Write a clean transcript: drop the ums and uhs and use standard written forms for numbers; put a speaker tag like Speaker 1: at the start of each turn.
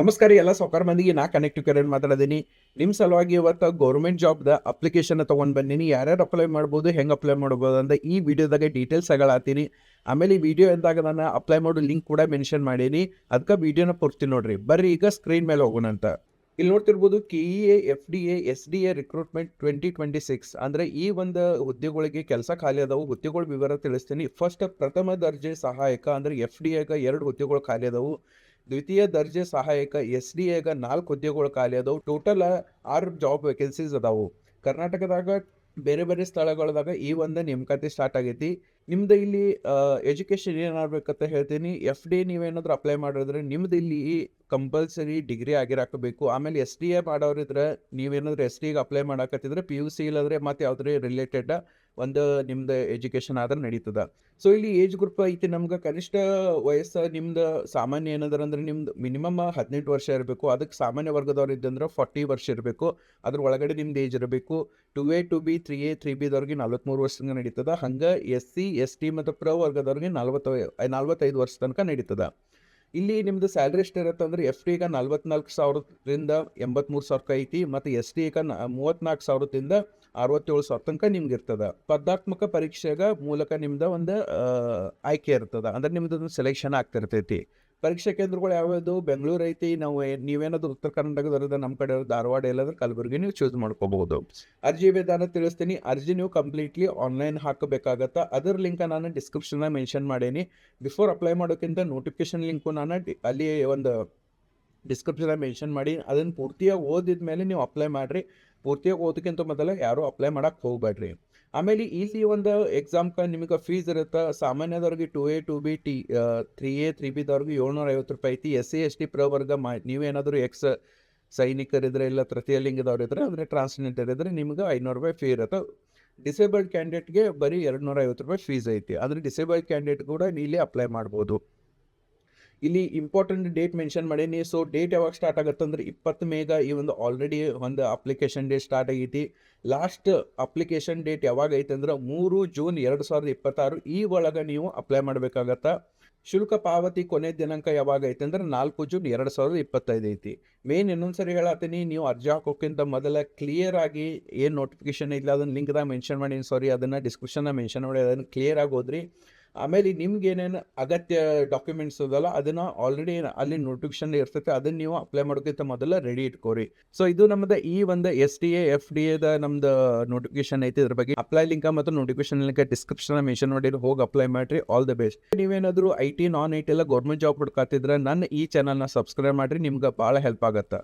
Speaker 1: ನಮಸ್ಕಾರ ಎಲ್ಲ ಸಾವ್ಕಾರ ಮಂದಿಗೆ ನಾ ಕನೆಕ್ಟಿವ್ ಕರೆಂಟ್ ಮಾತಾಡೋದೀನಿ. ನಿಮ್ಮ ಸಲುವಾಗಿ ಇವತ್ತು ಗೌರ್ಮೆಂಟ್ ಜಾಬ್ದ ಅಪ್ಲಿಕೇಶನ್ ತೊಗೊಂಡು ಬಂದೀನಿ. ಯಾರ್ಯಾರು ಅಪ್ಲೈ ಮಾಡ್ಬೋದು, ಹೆಂಗೆ ಅಪ್ಲೈ ಮಾಡ್ಬೋದು ಅಂತ ಈ ವಿಡಿಯೋದಾಗೆ ಡೀಟೇಲ್ಸ್ ಹೇಳತ್ತೀನಿ. ಆಮೇಲೆ ಈ ವಿಡಿಯೋ ಎಂದಾಗ ನಾನು ಅಪ್ಲೈ ಮಾಡೋ ಲಿಂಕ್ ಕೂಡ ಮೆನ್ಷನ್ ಮಾಡೀನಿ. ಅದಕ್ಕೆ ವಿಡಿಯೋನ ಪೂರ್ತಿ ನೋಡ್ರಿ. ಬರ್ರಿ ಈಗ ಸ್ಕ್ರೀನ್ ಮೇಲೆ ಹೋಗೋಣ ಅಂತ. ಇಲ್ಲಿ ನೋಡ್ತಿರ್ಬೋದು KEA FDA SDA ರಿಕ್ರೂಟ್ಮೆಂಟ್ 2026 ಅಂದರೆ ಈ ಒಂದು ಹುದ್ದೆಗಳಿಗೆ ಕೆಲಸ ಖಾಲಿ ಅದಾವು. ಹುದ್ದೆಗಳ ವಿವರ ತಿಳಿಸ್ತೀನಿ. ಫಸ್ಟ್ ಪ್ರಥಮ ದರ್ಜೆ ಸಹಾಯಕ ಅಂದರೆ FDAಗ 2 ಹುದ್ದೆಗಳು ಖಾಲಿ ಅದಾವು. ದ್ವಿತೀಯ ದರ್ಜೆ ಸಹಾಯಕ SDAಗ 4 ಹುದ್ದೆಗಳು ಖಾಲಿ ಅದಾವು. ಟೋಟಲ್ 6 ಜಾಬ್ ವೇಕೆನ್ಸೀಸ್ ಅದಾವು. ಕರ್ನಾಟಕದಾಗ ಬೇರೆ ಬೇರೆ ಸ್ಥಳಗಳದಾಗ ಈ ಒಂದು ನೇಮಕಾತಿ ಸ್ಟಾರ್ಟ್ ಆಗೈತಿ. ನಿಮ್ದು ಇಲ್ಲಿ ಎಜುಕೇಷನ್ ಏನಾಗಬೇಕಂತ ಹೇಳ್ತೀನಿ. FD ನೀವೇನಾದ್ರೂ ಅಪ್ಲೈ ಮಾಡಿದ್ರೆ ನಿಮ್ದು ಇಲ್ಲಿ ಕಂಪಲ್ಸರಿ ಡಿಗ್ರಿ ಆಗಿರಾಕಬೇಕು. ಆಮೇಲೆ SDA ಮಾಡೋರಿದ್ರೆ ನೀವೇನಾದ್ರೂ SDಗೆ ಅಪ್ಲೈ ಮಾಡಕತ್ತಿದ್ರೆ PUC ಇಲ್ಲದ್ರೆ ಮತ್ತು ಯಾವುದೇ ರಿಲೇಟೆಡ್ ಒಂದು ನಿಮ್ದು ಎಜುಕೇಷನ್ ಆದ್ರೆ ನಡೀತದ. ಸೊ ಇಲ್ಲಿ ಏಜ್ ಗ್ರೂಪ್ ಐತಿ. ನಮ್ಗೆ ಕನಿಷ್ಠ ವಯಸ್ಸು ನಿಮ್ದು ಸಾಮಾನ್ಯ ಏನಂದ್ರೆ ನಿಮ್ದು ಮಿನಿಮಮ್ 18 ವರ್ಷ ಇರಬೇಕು. ಅದಕ್ಕೆ ಸಾಮಾನ್ಯ ವರ್ಗದವ್ರು ಇದ್ದಂದ್ರೆ 40 ವರ್ಷ ಇರಬೇಕು. ಅದ್ರ ಒಳಗಡೆ ನಿಮ್ದು ಏಜ್ ಇರಬೇಕು. 2A 2B 3A 3Bದವ್ರಿಗೆ 43 ವರ್ಷ ನಡೀತದ. ಹಂಗೆ SC ST ಮತ್ತು ಪ್ರವರ್ಗದವ್ರಿಗೆ 45 ವರ್ಷ ತನಕ ನಡೀತದ. ಇಲ್ಲಿ ನಿಮ್ದು ಸ್ಯಾಲ್ರಿ ಎಷ್ಟು ಇರುತ್ತೆ ಅಂದರೆ FDಗೆ 44,000ರಿಂದ 83,000 ಐತಿ. ಮತ್ತು SDಗೆ 34,000ದಿಂದ 67,000 ತನಕ ನಿಮ್ಗೆ ಇರ್ತದೆ. ಸ್ಪರ್ಧಾತ್ಮಕ ಪರೀಕ್ಷೆಗ ಮೂಲಕ ನಿಮ್ದು ಒಂದು ಆಯ್ಕೆ ಇರ್ತದೆ. ಅಂದ್ರೆ ನಿಮ್ದು ಸೆಲೆಕ್ಷನ್ ಆಗ್ತಿರ್ತೈತಿ. ಪರೀಕ್ಷಾ ಕೇಂದ್ರಗಳು ಯಾವ್ಯಾವುದು ಬೆಂಗಳೂರು ಐತಿ. ನೀವೇನಾದ್ರೂ ಉತ್ತರ ಕರ್ನಾಟಕದವ್ರದ ನಮ್ಮ ಕಡೆ ಧಾರವಾಡ ಎಲ್ಲಾದ್ರೂ ಕಲಬುರಗಿ ನೀವು ಚೂಸ್ ಮಾಡ್ಕೋಬಹುದು. ಅರ್ಜಿ ವಿಧಾನ ತಿಳಿಸ್ತೀನಿ. ಅರ್ಜಿ ನೀವು ಕಂಪ್ಲೀಟ್ಲಿ ಆನ್ಲೈನ್ ಹಾಕಬೇಕಾಗತ್ತೆ. ಅದರ ಲಿಂಕ್ ನಾನು ಡಿಸ್ಕ್ರಿಪ್ಷನ್ ಮೆನ್ಷನ್ ಮಾಡೀನಿ. ಬಿಫೋರ್ ಅಪ್ಲೈ ಮಾಡೋಕ್ಕಿಂತ ನೋಟಿಫಿಕೇಶನ್ ಲಿಂಕು ನಾನು ಅಲ್ಲಿ ಒಂದು ಡಿಸ್ಕ್ರಿಪ್ಷನ್ ಮೆನ್ಷನ್ ಮಾಡಿ ಅದನ್ನು ಪೂರ್ತಿಯಾಗಿ ಓದಿದ ಮೇಲೆ ನೀವು ಅಪ್ಲೈ ಮಾಡಿರಿ. ಪೂರ್ತಿಯಾಗಿ ಓದೋಕ್ಕಿಂತ ಮೊದಲು ಯಾರೂ ಅಪ್ಲೈ ಮಾಡೋಕ್ಕೆ ಹೋಗಬೇಡ್ರಿ. ಆಮೇಲೆ ಇಲ್ಲಿ ಒಂದು ಎಕ್ಸಾಮ್ಗೆ ನಿಮಗೆ ಫೀಸ್ ಇರುತ್ತೆ. ಸಾಮಾನ್ಯದವ್ರಿಗೆ 2A 2B 3A 3Bದವ್ರಿಗೆ 750 ರೂಪಾಯಿ ಐತಿ. SC ST ಪ್ರವರ್ಗ ನೀವೇನಾದರೂ ಸೈನಿಕರಿದ್ರೆ ಇಲ್ಲ ತೃತೀಯ ಲಿಂಗದವ್ರು ಇದ್ರೆ ಅಂದರೆ ಟ್ರಾನ್ಸ್ಜೆಂಡರ್ ಇದ್ರೆ ನಿಮ್ಗೆ 500 ರೂಪಾಯಿ ಫೀ ಇರುತ್ತೆ. ಡಿಸೇಬಲ್ಡ್ ಕ್ಯಾಂಡಿಡೇಟ್ಗೆ ಬರೀ 250 ರೂಪಾಯಿ ಫೀಸ್ ಐತಿ. ಆದರೆ ಡಿಸೇಬಲ್ಡ್ ಕ್ಯಾಂಡಿಡೇಟ್ ಕೂಡ ಇಲ್ಲಿ ಅಪ್ಲೈ ಮಾಡ್ಬೋದು. ಇಲ್ಲಿ ಇಂಪಾರ್ಟೆಂಟ್ ಡೇಟ್ ಮೆನ್ಷನ್ ಮಾಡೀನಿ. ಸೊ ಡೇಟ್ ಯಾವಾಗ ಸ್ಟಾರ್ಟ್ ಆಗುತ್ತೆ ಅಂದರೆ 20 ಮೇಗ ಈ ಒಂದು ಆಲ್ರೆಡಿ ಒಂದು ಅಪ್ಲಿಕೇಶನ್ ಡೇಟ್ ಸ್ಟಾರ್ಟ್ ಆಗೈತಿ. ಲಾಸ್ಟ್ ಅಪ್ಲಿಕೇಶನ್ ಡೇಟ್ ಯಾವಾಗ ಐತೆ ಅಂದ್ರೆ 3 ಜೂನ್ 2026 ಈ ಒಳಗೆ ನೀವು ಅಪ್ಲೈ ಮಾಡಬೇಕಾಗತ್ತೆ. ಶುಲ್ಕ ಪಾವತಿ ಕೊನೆ ದಿನಾಂಕ ಯಾವಾಗ ಐತೆ ಅಂದ್ರೆ 4 ಜೂನ್ 2025 ಐತಿ. ಮೇನ್ ಇನ್ನೊಂದ್ಸರಿ ಹೇಳತ್ತೀನಿ, ನೀವು ಅರ್ಜಿ ಹಾಕೋಕ್ಕಿಂತ ಮೊದಲ ಕ್ಲಿಯರ್ ಆಗಿ ಏನು ನೋಟಿಫಿಕೇಶನ್ ಇಲ್ಲ ಅದನ್ನು ಲಿಂಕ್ದಾಗ ಮೆನ್ಷನ್ ಮಾಡೀನಿ. ಸಾರಿ, ಅದನ್ನು ಡಿಸ್ಕ್ರಿಪ್ಷನ್ನ ಮೆನ್ಷನ್ ಮಾಡಿ ಅದನ್ನು ಕ್ಲಿಯರ್ ಆಗಿ ಹೋದ್ರಿ. ಆಮೇಲೆ ನಿಮ್ಗೆ ಏನೇನು ಅಗತ್ಯ ಡಾಕ್ಯುಮೆಂಟ್ಸ್ ಅದಲ್ಲ ಅದನ್ನು ಆಲ್ರೆಡಿ ಅಲ್ಲಿ ನೋಟಿಫಿಕೇಶನ್ ಇರ್ತೈತೆ. ಅದನ್ನು ನೀವು ಅಪ್ಲೈ ಮಾಡೋಕ್ಕಿಂತ ಮೊದಲ ರೆಡಿ ಇಟ್ಕೋರಿ. ಸೊ ಇದು ನಮ್ಮದು ಈ ಒಂದು SDA FDAದ ನಮ್ದು ನೋಟಿಫಿಕೇಶನ್ ಐತಿ. ಇದ್ರ ಬಗ್ಗೆ ಅಪ್ಲೈ ಲಿಂಕ್ ಮತ್ತು ನೋಟಿಫಿಕೇಶನ್ ಲಿಂಕ್ ಡಿಸ್ಕ್ರಿಪ್ಷನ್ ಮೆನ್ಷನ್ ಮಾಡಿ ಹೋಗಿ ಅಪ್ಲೈ ಮಾಡಿರಿ. All the best. ನೀವೇನಾದರೂ IT ನಾನ್ IT ಎಲ್ಲ ಗೌರ್ಮೆಂಟ್ ಜಾಬ್ ಹುಡ್ಕಾತಿದ್ರೆ ನನ್ನ ಈ ಚಾನಲ್ನ ಸಬ್ಸ್ಕ್ರೈಬ್ ಮಾಡಿರಿ. ನಿಮ್ಗೆ ಭಾಳ ಹೆಲ್ಪ್ ಆಗುತ್ತೆ.